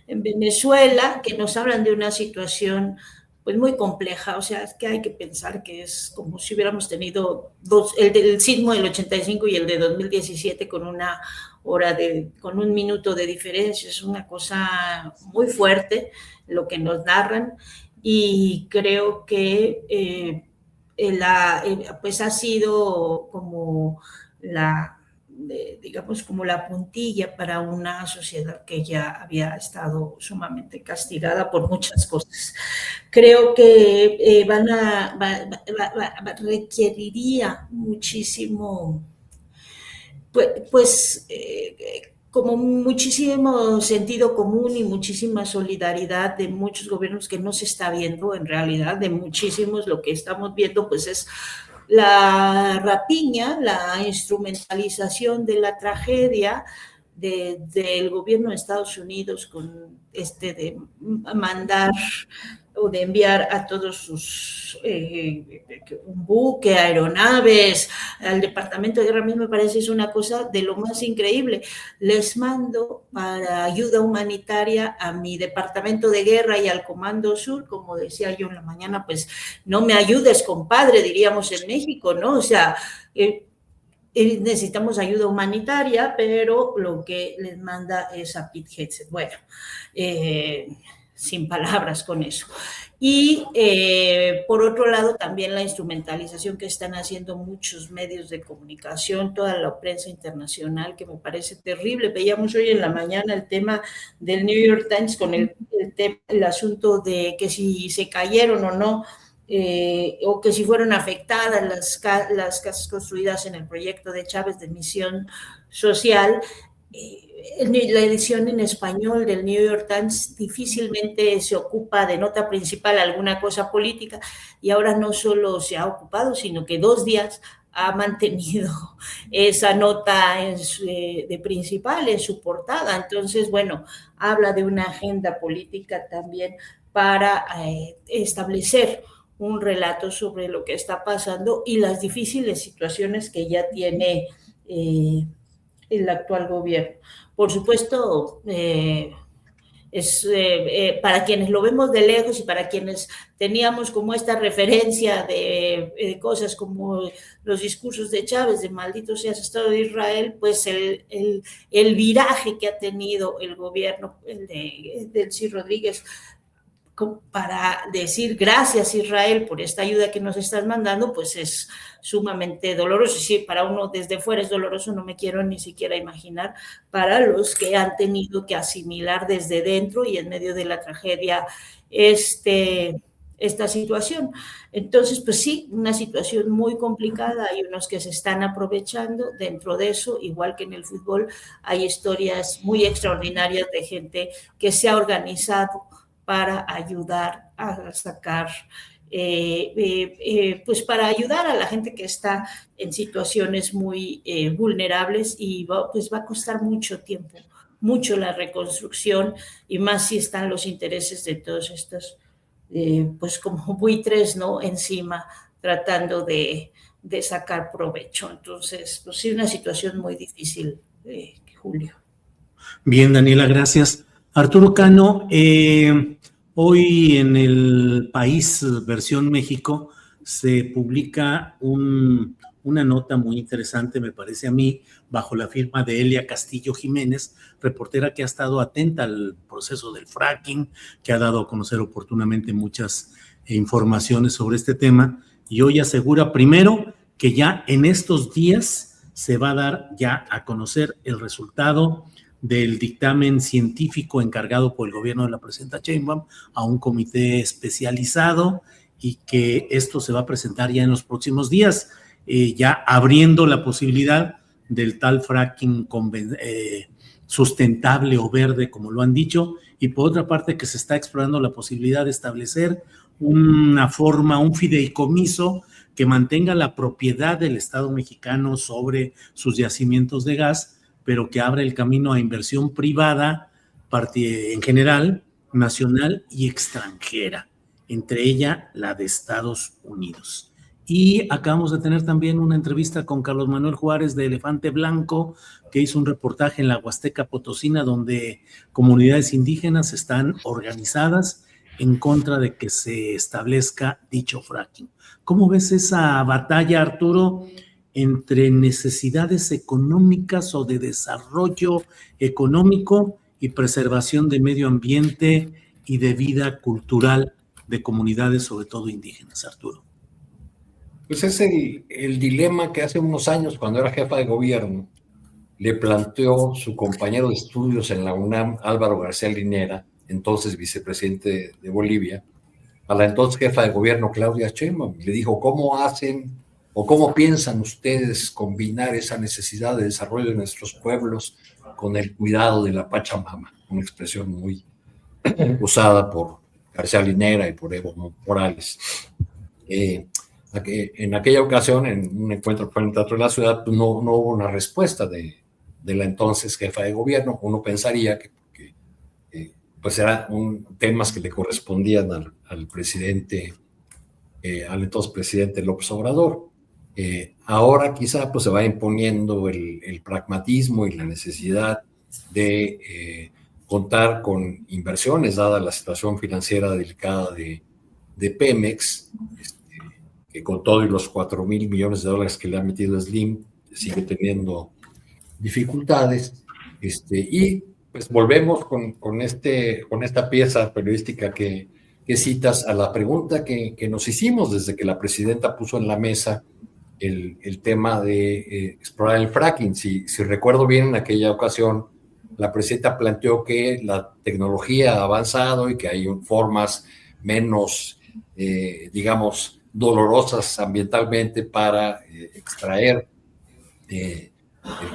en Venezuela, que nos hablan de una situación pues muy compleja. O sea, es que hay que pensar que es como si hubiéramos tenido el del sismo del 85 y el de 2017 con con un minuto de diferencia. Es una cosa muy fuerte lo que nos narran y creo que pues ha sido como digamos, como la puntilla para una sociedad que ya había estado sumamente castigada por muchas cosas. Creo que requeriría muchísimo, como muchísimo sentido común y muchísima solidaridad de muchos gobiernos que no se está viendo en realidad, de muchísimos. Lo que estamos viendo pues es la rapiña, la instrumentalización de la tragedia del gobierno de Estados Unidos con de mandar o de enviar a todos sus un buque, aeronaves, al Departamento de Guerra. A mí me parece es una cosa de lo más increíble. Les mando para ayuda humanitaria a mi Departamento de Guerra y al Comando Sur, como decía yo en la mañana, pues no me ayudes, compadre, diríamos en México, ¿no? O sea, necesitamos ayuda humanitaria, pero lo que les manda es a Pete Hegseth. Bueno, sin palabras con eso. Y por otro lado, también la instrumentalización que están haciendo muchos medios de comunicación, toda la prensa internacional, que me parece terrible. Veíamos hoy en la mañana el tema del New York Times con el asunto de que si se cayeron o no, o que si fueron afectadas las casas construidas en el proyecto de Chávez de misión social. La edición en español del New York Times difícilmente se ocupa de nota principal alguna cosa política, y ahora no solo se ha ocupado, sino que 2 días ha mantenido esa nota de principal en su portada. Entonces, bueno, habla de una agenda política también para establecer un relato sobre lo que está pasando y las difíciles situaciones que ya tiene el actual gobierno. Por supuesto, para quienes lo vemos de lejos y para quienes teníamos como esta referencia de cosas como los discursos de Chávez, de maldito seas Estado de Israel, pues el viraje que ha tenido el gobierno del Sí Rodríguez para decir gracias Israel por esta ayuda que nos estás mandando, pues es sumamente doloroso. Y sí, para uno desde fuera es doloroso, no me quiero ni siquiera imaginar para los que han tenido que asimilar desde dentro y en medio de la tragedia esta situación. Entonces, pues sí, una situación muy complicada, hay unos que se están aprovechando. Dentro de eso, igual que en el fútbol, hay historias muy extraordinarias de gente que se ha organizado para ayudar a sacar, pues para ayudar a la gente que está en situaciones muy vulnerables, y pues va a costar mucho tiempo, mucho la reconstrucción, y más si están los intereses de todos estos, pues como buitres, ¿no? Encima, tratando de sacar provecho. Entonces, pues sí, una situación muy difícil, Julio.
Bien, Daniela, gracias. Arturo Cano, hoy en El País, versión México, se publica una nota muy interesante, me parece a mí, bajo la firma de Elia Castillo Jiménez, reportera que ha estado atenta al proceso del fracking, que ha dado a conocer oportunamente muchas informaciones sobre este tema, y hoy asegura primero que ya en estos días se va a dar ya a conocer el resultado del dictamen científico encargado por el gobierno de la presidenta Sheinbaum a un comité especializado, y que esto se va a presentar ya en los próximos días, ya abriendo la posibilidad del tal fracking sustentable o verde, como lo han dicho, y por otra parte que se está explorando la posibilidad de establecer una forma, un fideicomiso que mantenga la propiedad del Estado mexicano sobre sus yacimientos de gas, pero que abre el camino a inversión privada en general, nacional y extranjera, entre ella la de Estados Unidos. Y acabamos de tener también una entrevista con Carlos Manuel Juárez de Elefante Blanco, que hizo un reportaje en la Huasteca Potosina, donde comunidades indígenas están organizadas en contra de que se establezca dicho fracking. ¿Cómo ves esa batalla, Arturo, entre necesidades económicas o de desarrollo económico y preservación de medio ambiente y de vida cultural de comunidades, sobre todo indígenas, Arturo?
Pues es el dilema que hace unos años, cuando era jefa de gobierno, le planteó su compañero de estudios en la UNAM, Álvaro García Linera, entonces vicepresidente de Bolivia, a la entonces jefa de gobierno, Claudia Sheinbaum. Le dijo, ¿cómo hacen o cómo piensan ustedes combinar esa necesidad de desarrollo de nuestros pueblos con el cuidado de la Pachamama? Una expresión muy usada por García Linera y por Evo Morales. En aquella ocasión, en un encuentro en el Teatro de la Ciudad, no hubo una respuesta de la entonces jefa de gobierno. Uno pensaría que pues eran temas que le correspondían al presidente, al entonces presidente López Obrador. Ahora quizá pues se va imponiendo el pragmatismo y la necesidad de contar con inversiones, dada la situación financiera delicada de Pemex, que con todo y los 4,000 millones de dólares que le ha metido Slim, sigue teniendo dificultades, y pues volvemos con esta pieza periodística que citas a la pregunta que nos hicimos desde que la presidenta puso en la mesa el tema de explorar el fracking. Si recuerdo bien, en aquella ocasión la presidenta planteó que la tecnología ha avanzado y que hay formas menos, digamos, dolorosas ambientalmente para extraer el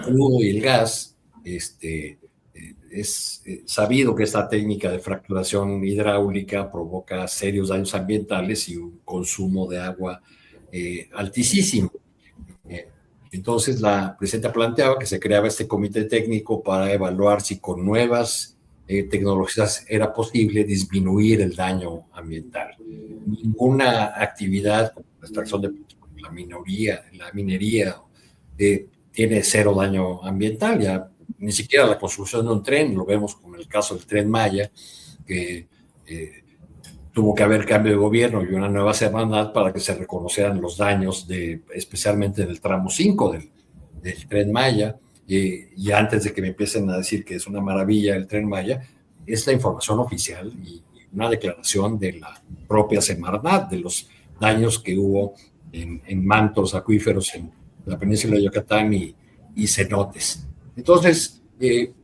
crudo y el gas. Es sabido que esta técnica de fracturación hidráulica provoca serios daños ambientales y un consumo de agua altísimo. Entonces la presidenta planteaba que se creaba este comité técnico para evaluar si con nuevas tecnologías era posible disminuir el daño ambiental. Ninguna actividad como la extracción de la minería tiene cero daño ambiental, ya ni siquiera la construcción de un tren, lo vemos con el caso del Tren Maya, que tuvo que haber cambio de gobierno y una nueva semanal para que se reconocieran los daños, especialmente del tramo 5 del Tren Maya. Y antes de que me empiecen a decir que es una maravilla el Tren Maya, es la información oficial y una declaración de la propia Semarnat de los daños que hubo en mantos acuíferos en la península de Yucatán y cenotes. Entonces,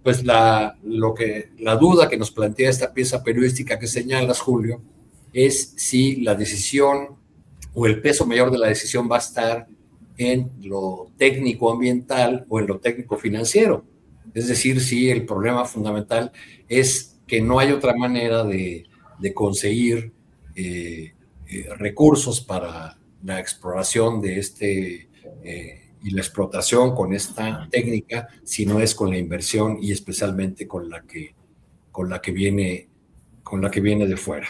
pues la duda que nos plantea esta pieza periodística que señalas, Julio, es si la decisión o el peso mayor de la decisión va a estar en lo técnico ambiental o en lo técnico financiero. Es decir, si el problema fundamental es que no hay otra manera de conseguir recursos para la exploración de y la explotación con esta técnica, si no es con la inversión y especialmente con la que viene de fuera.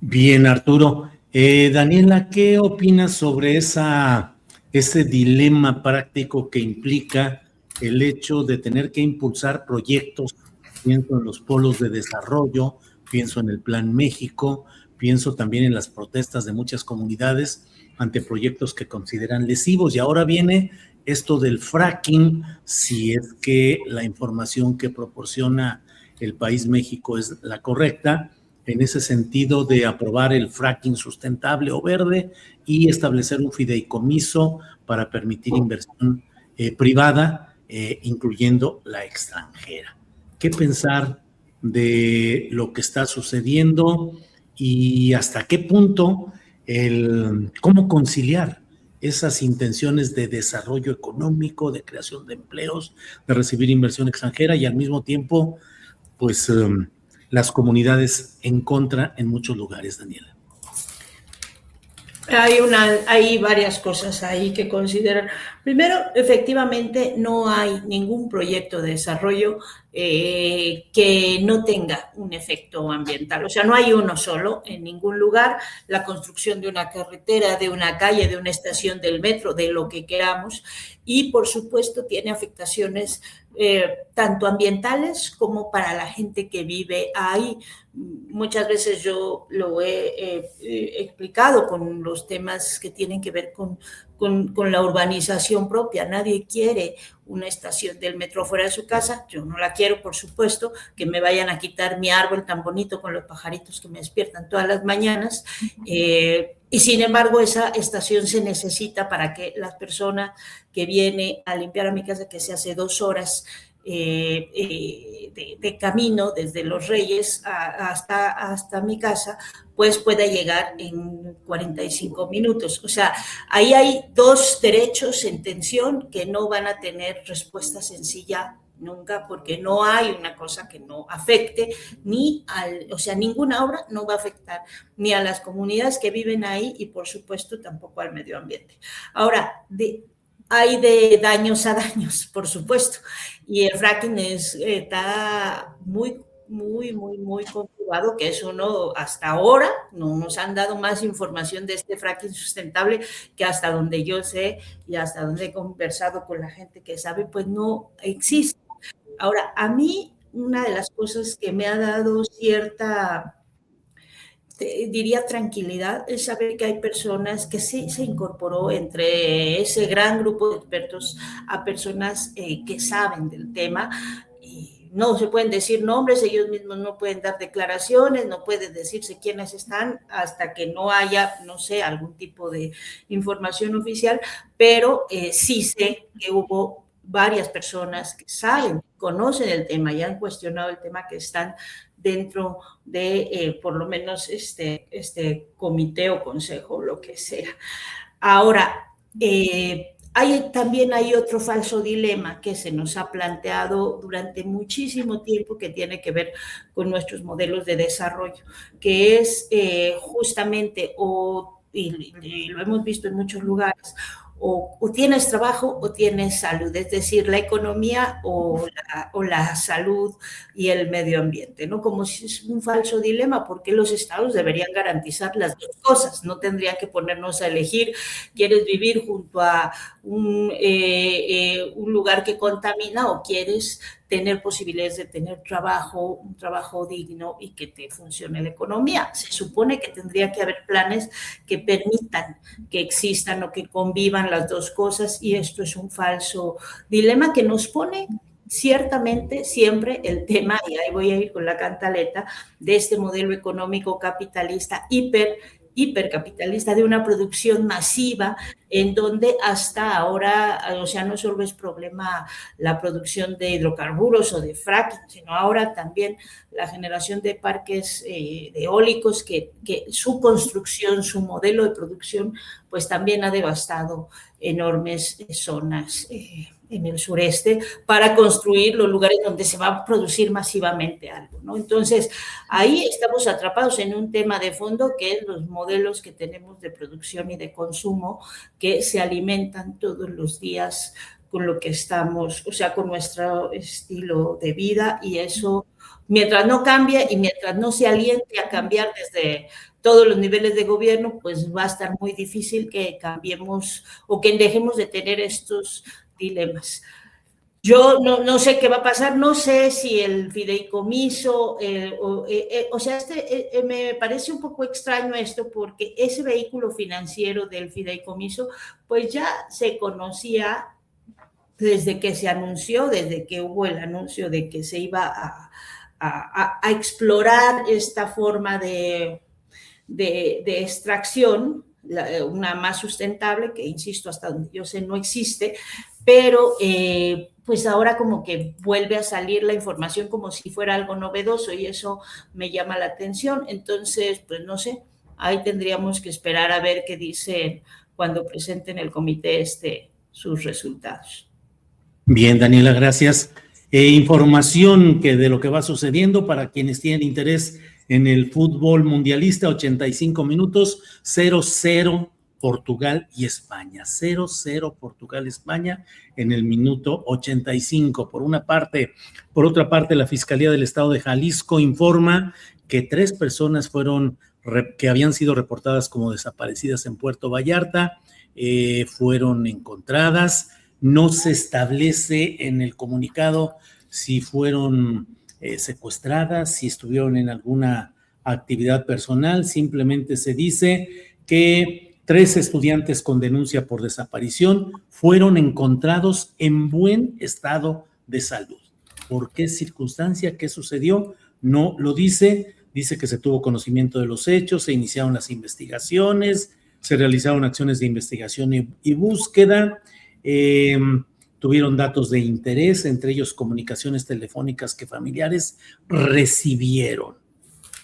Bien, Arturo. Daniela, ¿qué opinas sobre ese dilema práctico que implica el hecho de tener que impulsar proyectos? Pienso en los polos de desarrollo, pienso en el Plan México, pienso también en las protestas de muchas comunidades ante proyectos que consideran lesivos. Y ahora viene esto del fracking, si es que la información que proporciona el país México es la correcta, en ese sentido de aprobar el fracking sustentable o verde y establecer un fideicomiso para permitir inversión privada, incluyendo la extranjera. ¿Qué pensar de lo que está sucediendo y hasta qué punto cómo conciliar esas intenciones de desarrollo económico, de creación de empleos, de recibir inversión extranjera y al mismo tiempo, pues, las comunidades en contra en muchos lugares, Daniela?
Hay varias cosas ahí que considerar. Primero, efectivamente, no hay ningún proyecto de desarrollo que no tenga un efecto ambiental. O sea, no hay uno solo en ningún lugar. La construcción de una carretera, de una calle, de una estación del metro, de lo que queramos. Y, por supuesto, tiene afectaciones tanto ambientales como para la gente que vive ahí. Muchas veces yo lo he explicado con los temas que tienen que ver con la urbanización propia. Nadie quiere una estación del metro fuera de su casa. Yo no la quiero, por supuesto, que me vayan a quitar mi árbol tan bonito con los pajaritos que me despiertan todas las mañanas. Y sin embargo, esa estación se necesita para que la persona que viene a limpiar a mi casa, que se hace 2 horas de camino desde Los Reyes hasta mi casa, pues pueda llegar en 45 minutos. O sea, ahí hay 2 derechos en tensión que no van a tener respuesta sencilla nunca, porque no hay una cosa que no afecte o sea, ninguna obra no va a afectar ni a las comunidades que viven ahí y, por supuesto, tampoco al medio ambiente. Ahora, hay de daños a daños, por supuesto, y el fracking está muy comprobado que es uno. Hasta ahora no nos han dado más información de este fracking sustentable, que hasta donde yo sé y hasta donde he conversado con la gente que sabe, pues no existe. Ahora, a mí una de las cosas que me ha dado cierta, diría, tranquilidad, es saber que hay personas que sí se incorporó entre ese gran grupo de expertos a personas que saben del tema. Y no se pueden decir nombres, ellos mismos no pueden dar declaraciones, no pueden decirse quiénes están hasta que no haya, no sé, algún tipo de información oficial, pero sí sé que hubo varias personas que saben, conocen el tema y han cuestionado el tema, que están dentro de por lo menos este comité o consejo, lo que sea. Ahora, también hay otro falso dilema que se nos ha planteado durante muchísimo tiempo, que tiene que ver con nuestros modelos de desarrollo, que es justamente, y lo hemos visto en muchos lugares, o tienes trabajo o tienes salud, es decir, la economía o la salud y el medio ambiente, ¿no? Como si es un falso dilema, porque los estados deberían garantizar las dos cosas, no tendrían que ponernos a elegir, ¿quieres vivir junto a un lugar que contamina o quieres tener posibilidades de tener trabajo, un trabajo digno y que te funcione la economía? Se supone que tendría que haber planes que permitan que existan o que convivan las dos cosas, y esto es un falso dilema que nos pone ciertamente siempre el tema, y ahí voy a ir con la cantaleta, de este modelo económico capitalista hipercapitalista, de una producción masiva, en donde hasta ahora, o sea, no solo es problema la producción de hidrocarburos o de fracking, sino ahora también la generación de parques eólicos, que su construcción, su modelo de producción, pues también ha devastado enormes zonas en el sureste para construir los lugares donde se va a producir masivamente algo, ¿no? Entonces, ahí estamos atrapados en un tema de fondo, que es los modelos que tenemos de producción y de consumo, que se alimentan todos los días con lo que estamos, o sea, con nuestro estilo de vida, y eso, mientras no cambie y mientras no se aliente a cambiar desde todos los niveles de gobierno, pues va a estar muy difícil que cambiemos o que dejemos de tener estos dilemas. Yo no sé qué va a pasar, no sé si el fideicomiso, o sea, me parece un poco extraño esto, porque ese vehículo financiero del fideicomiso, pues ya se conocía desde que se anunció, desde que hubo el anuncio de que se iba a explorar esta forma de extracción, una más sustentable, que insisto, hasta donde yo sé no existe, pero pues ahora como que vuelve a salir la información como si fuera algo novedoso, y eso me llama la atención. Entonces, pues no sé, ahí tendríamos que esperar a ver qué dicen cuando presenten el comité sus resultados.
Bien, Daniela, gracias. Información que de lo que va sucediendo para quienes tienen interés en el fútbol mundialista: 85 minutos, 0-0 Portugal y España, 0-0 Portugal-España en el minuto 85. Por una parte. Por otra parte, la Fiscalía del Estado de Jalisco informa que 3 personas que habían sido reportadas como desaparecidas en Puerto Vallarta, fueron encontradas. No se establece en el comunicado si fueron secuestradas, si estuvieron en alguna actividad personal. Simplemente se dice que 3 estudiantes con denuncia por desaparición fueron encontrados en buen estado de salud. ¿Por qué circunstancia? ¿Qué sucedió? No lo dice. Dice que se tuvo conocimiento de los hechos, se iniciaron las investigaciones, se realizaron acciones de investigación y búsqueda. Tuvieron datos de interés, entre ellos comunicaciones telefónicas que familiares recibieron.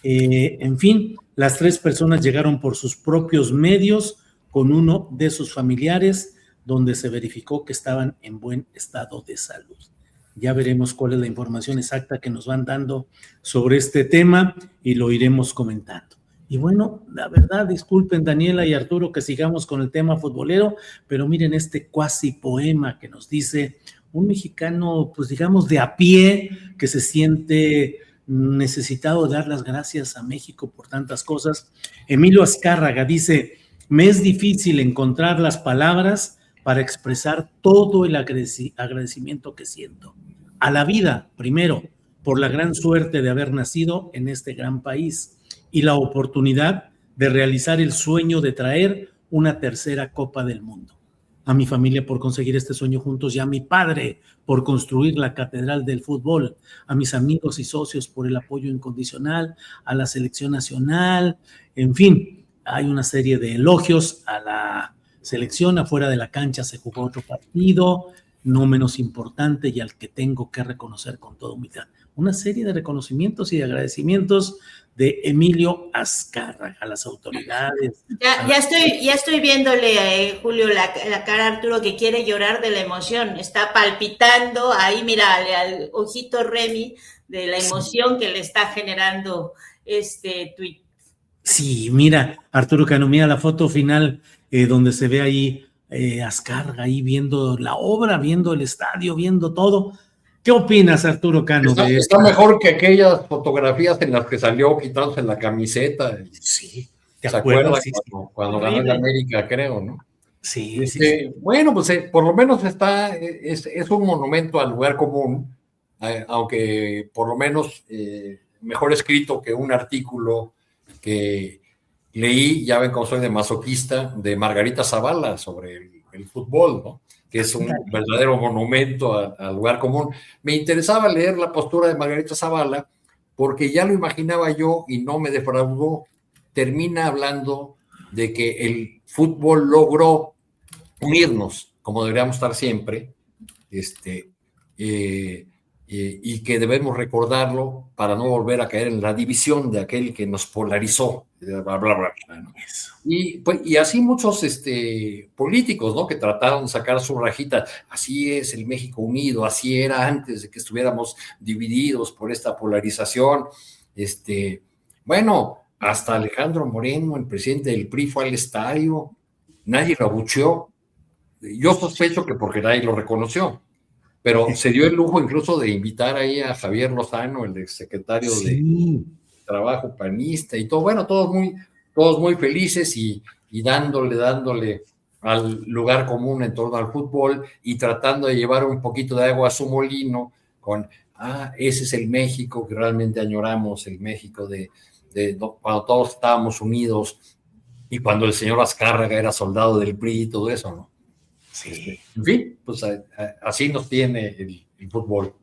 En fin, las 3 personas llegaron por sus propios medios con uno de sus familiares, donde se verificó que estaban en buen estado de salud. Ya veremos cuál es la información exacta que nos van dando sobre este tema y lo iremos comentando. Y bueno, la verdad, disculpen Daniela y Arturo que sigamos con el tema futbolero, pero miren este cuasi poema que nos dice un mexicano, pues digamos de a pie, que se siente necesitado de dar las gracias a México por tantas cosas. Emilio Azcárraga dice: me es difícil encontrar las palabras para expresar todo el agradecimiento que siento. A la vida, primero, por la gran suerte de haber nacido en este gran país y la oportunidad de realizar el sueño de traer una tercera Copa del Mundo. A mi familia por conseguir este sueño juntos, y a mi padre por construir la catedral del fútbol, a mis amigos y socios por el apoyo incondicional, a la selección nacional, en fin, hay una serie de elogios a la selección. Afuera de la cancha se jugó otro partido, no menos importante, y al que tengo que reconocer con toda humildad. Una serie de reconocimientos y de agradecimientos de Emilio Azcárraga a las autoridades.
Ya estoy viéndole, Julio, la cara a Arturo, que quiere llorar de la emoción. Está palpitando ahí, mira, al ojito Remy, de la emoción que le está generando este tuit.
Sí, mira, Arturo Cano, mira la foto final donde se ve ahí Azcárraga ahí viendo la obra, viendo el estadio, viendo todo. ¿Qué opinas, Arturo Cano?
Está mejor que aquellas fotografías en las que salió quitándose la camiseta.
Sí,
¿te acuerdas?
Sí,
cuando ganó el América, creo, ¿no?
Sí,
Bueno, pues por lo menos es un monumento al lugar común, aunque por lo menos mejor escrito que un artículo que leí, ya ven cómo soy de masoquista, de Margarita Zavala sobre el fútbol, ¿no? Que es un verdadero monumento al lugar común. Me interesaba leer la postura de Margarita Zavala porque ya lo imaginaba yo y no me defraudó. Termina hablando de que el fútbol logró unirnos, como deberíamos estar siempre, y que debemos recordarlo para no volver a caer en la división de aquel que nos polarizó, bla, bla, bla, bla, ¿no? Y así muchos políticos, ¿no? Que trataron de sacar su rajita. Así es el México unido, así era antes de que estuviéramos divididos por esta polarización. Bueno, hasta Alejandro Moreno, el presidente del PRI, fue al estadio, nadie lo abucheó. Yo sospecho que porque nadie lo reconoció, pero se dio el lujo incluso de invitar ahí a Javier Lozano, el exsecretario de Trabajo panista y todo, bueno, todos muy felices y dándole al lugar común en torno al fútbol y tratando de llevar un poquito de agua a su molino con, ese es el México que realmente añoramos, el México de cuando todos estábamos unidos y cuando el señor Azcárraga era soldado del PRI y todo eso, ¿no? Sí. En fin, pues así nos tiene el fútbol.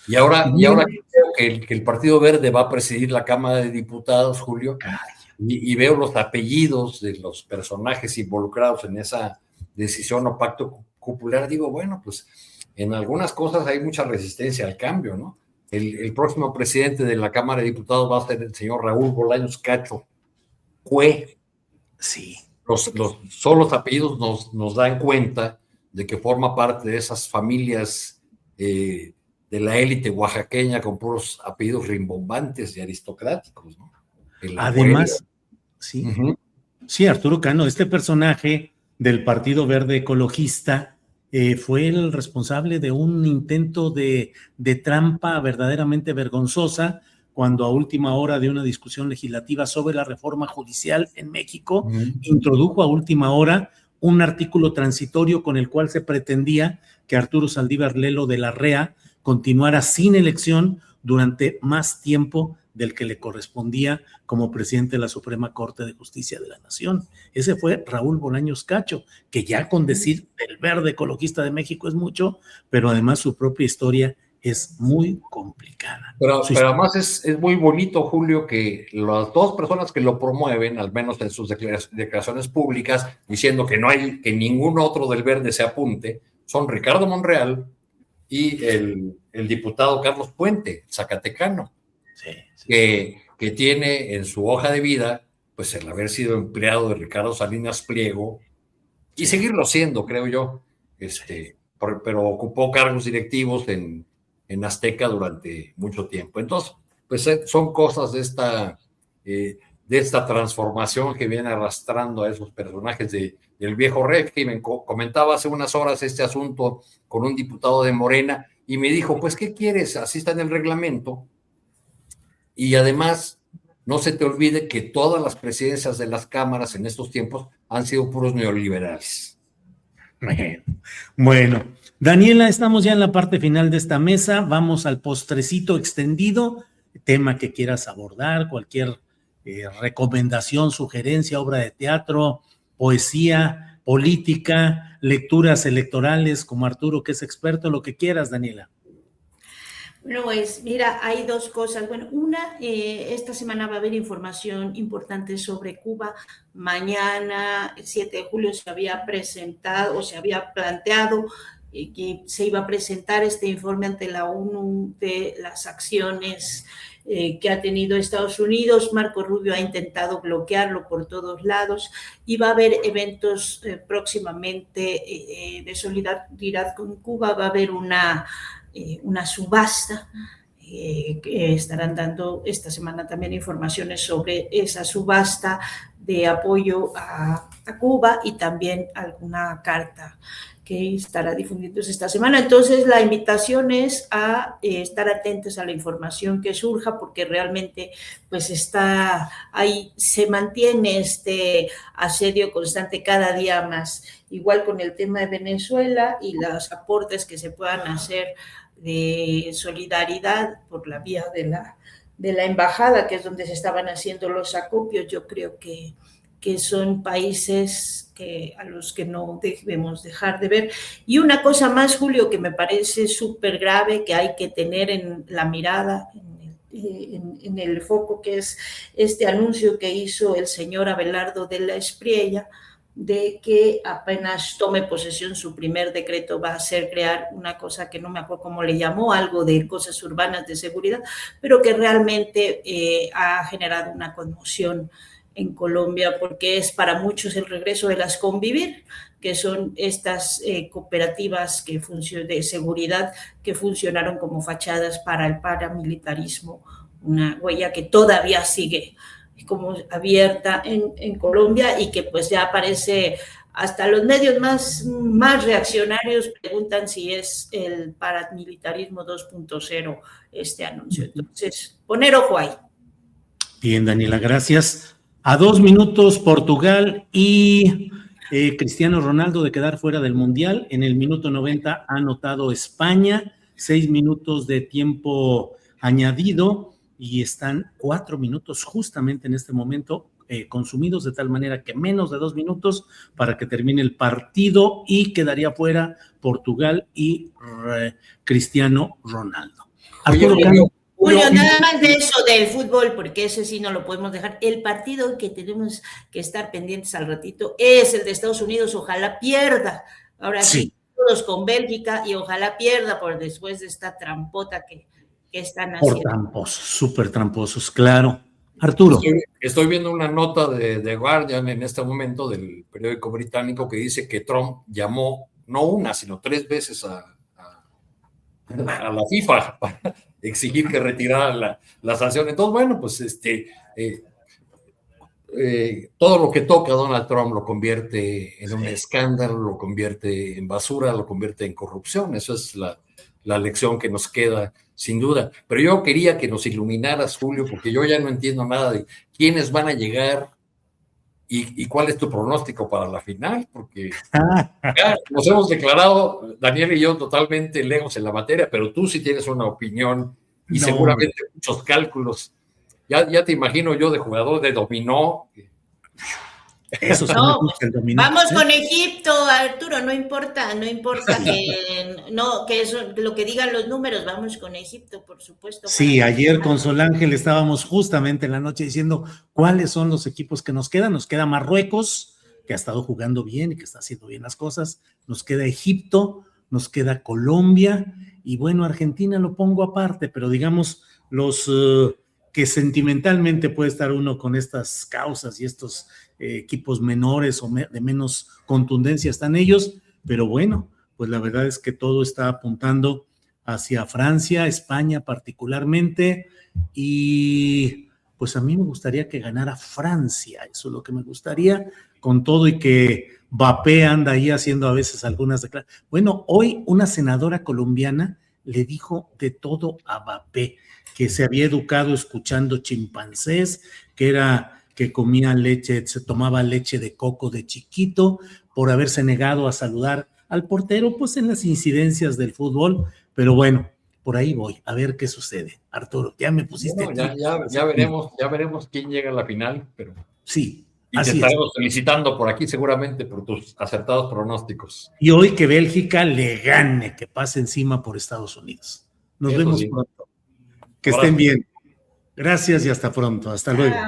Y ahora creo que el Partido Verde va a presidir la Cámara de Diputados, Julio, y veo los apellidos de los personajes involucrados en esa decisión o pacto cupular. Digo, bueno, pues en algunas cosas hay mucha resistencia al cambio, ¿no? El próximo presidente de la Cámara de Diputados va a ser el señor Raúl Bolaños Cacho. Sí. Solo los apellidos nos dan cuenta de que forma parte de esas familias de la élite oaxaqueña con puros apellidos rimbombantes y aristocráticos, ¿no?
Además, sí, Arturo Cano, este personaje del Partido Verde Ecologista fue el responsable de un intento de trampa verdaderamente vergonzosa cuando a última hora de una discusión legislativa sobre la reforma judicial en México, introdujo a última hora un artículo transitorio con el cual se pretendía que Arturo Saldívar Lelo de la REA continuara sin elección durante más tiempo del que le correspondía como presidente de la Suprema Corte de Justicia de la Nación. Ese fue Raúl Bolaños Cacho, que ya con decir del Verde Ecologista de México es mucho, pero además su propia historia es muy complicada.
Pero además es muy bonito, Julio, que las dos personas que lo promueven, al menos en sus declaraciones públicas, diciendo que no hay que ningún otro del Verde se apunte, son Ricardo Monreal y el diputado Carlos Puente, zacatecano, que tiene en su hoja de vida, pues el haber sido empleado de Ricardo Salinas Pliego, y seguirlo siendo, creo yo, pero ocupó cargos directivos en Azteca durante mucho tiempo. Entonces, pues son cosas de esta transformación que viene arrastrando a esos personajes del viejo régimen. Comentaba hace unas horas este asunto con un diputado de Morena y me dijo, pues, ¿qué quieres? Así está en el reglamento. Y además, no se te olvide que todas las presidencias de las cámaras en estos tiempos han sido puros neoliberales.
Bueno, Daniela, estamos ya en la parte final de esta mesa. Vamos al postrecito extendido, tema que quieras abordar, cualquier recomendación, sugerencia, obra de teatro, poesía, política, lecturas electorales, como Arturo, que es experto, lo que quieras, Daniela.
Bueno, pues mira, hay dos cosas. Bueno, una, esta semana va a haber información importante sobre Cuba. Mañana, el 7 de julio, se había presentado o se había planteado que se iba a presentar este informe ante la ONU de las acciones que ha tenido Estados Unidos. Marco Rubio ha intentado bloquearlo por todos lados y va a haber eventos próximamente de solidaridad con Cuba. Va a haber una subasta, que estarán dando esta semana también informaciones sobre esa subasta de apoyo a a Cuba, y también alguna carta que estará difundiéndose esta semana. Entonces, la invitación es a estar atentos a la información que surja, porque realmente pues está ahí, se mantiene este asedio constante cada día más, igual con el tema de Venezuela y los aportes que se puedan hacer de solidaridad por la vía de la embajada, que es donde se estaban haciendo los acopios. Yo creo que son países a los que no debemos dejar de ver. Y una cosa más, Julio, que me parece súper grave, que hay que tener en la mirada, en el foco, que es este anuncio que hizo el señor Abelardo de la Espriella, de que apenas tome posesión su primer decreto va a ser crear una cosa que no me acuerdo cómo le llamó, algo de cosas urbanas de seguridad, pero que realmente ha generado una conmoción en Colombia, porque es para muchos el regreso de las Convivir, que son estas cooperativas de seguridad que funcionaron como fachadas para el paramilitarismo, una huella que todavía sigue como abierta en Colombia, y que pues ya aparece, hasta los medios más reaccionarios preguntan si es el paramilitarismo 2.0 este anuncio. Entonces, poner ojo ahí.
Bien, Daniela, gracias. A 2 minutos Portugal y Cristiano Ronaldo de quedar fuera del Mundial. En el minuto 90 ha anotado España, 6 minutos de tiempo añadido, y están 4 minutos justamente en este momento consumidos, de tal manera que menos de 2 minutos para que termine el partido, y quedaría fuera Portugal y Cristiano Ronaldo.
Julio, nada más de eso del fútbol, porque ese sí no lo podemos dejar. El partido que tenemos que estar pendientes al ratito es el de Estados Unidos. Ojalá pierda. Ahora sí, todos con Bélgica, y ojalá pierda por después de esta trampota que están haciendo.
Por tramposos, súper tramposos, claro. Arturo.
Estoy viendo una nota de The Guardian en este momento, del periódico británico, que dice que Trump llamó no una, sino 3 veces a la FIFA para exigir que retirara la sanción. Entonces, bueno, pues todo lo que toca Donald Trump lo convierte en un escándalo, lo convierte en basura, lo convierte en corrupción. Eso es la lección que nos queda, sin duda. Pero yo quería que nos iluminaras, Julio, porque yo ya no entiendo nada de quiénes van a llegar y cuál es tu pronóstico para la final, porque ya nos hemos declarado, Daniel y yo, totalmente lejos en la materia, pero tú sí tienes una opinión y seguramente muchos cálculos. Ya te imagino yo de jugador de dominó.
Eso sí,
no,
el dominó.
Vamos con Egipto, Arturo, no importa que eso, lo que digan los números, vamos con Egipto, por supuesto.
Sí, ayer con Sol Ángel estábamos justamente en la noche diciendo cuáles son los equipos que nos quedan. Nos queda Marruecos, que ha estado jugando bien y que está haciendo bien las cosas. Nos queda Egipto, nos queda Colombia, y bueno, Argentina lo pongo aparte, pero digamos los que sentimentalmente puede estar uno con estas causas y estos equipos menores o de menos contundencia están ellos, pero bueno, pues la verdad es que todo está apuntando hacia Francia, España particularmente, y pues a mí me gustaría que ganara Francia, eso es lo que me gustaría, con todo y que Mbappé anda ahí haciendo a veces algunas declaraciones. Bueno, hoy una senadora colombiana le dijo de todo a Mbappé, que se había educado escuchando chimpancés, que comía leche, se tomaba leche de coco de chiquito, por haberse negado a saludar al portero, pues en las incidencias del fútbol. Pero bueno, por ahí voy, a ver qué sucede. Arturo, ya me pusiste.
Bueno, ya veremos quién llega a la final, pero
sí.
Y te estaremos felicitando por aquí seguramente por tus acertados pronósticos.
Y hoy que Bélgica le gane, que pase encima por Estados Unidos. Nos vemos pronto. Que estén bien. Gracias y hasta pronto. Hasta luego.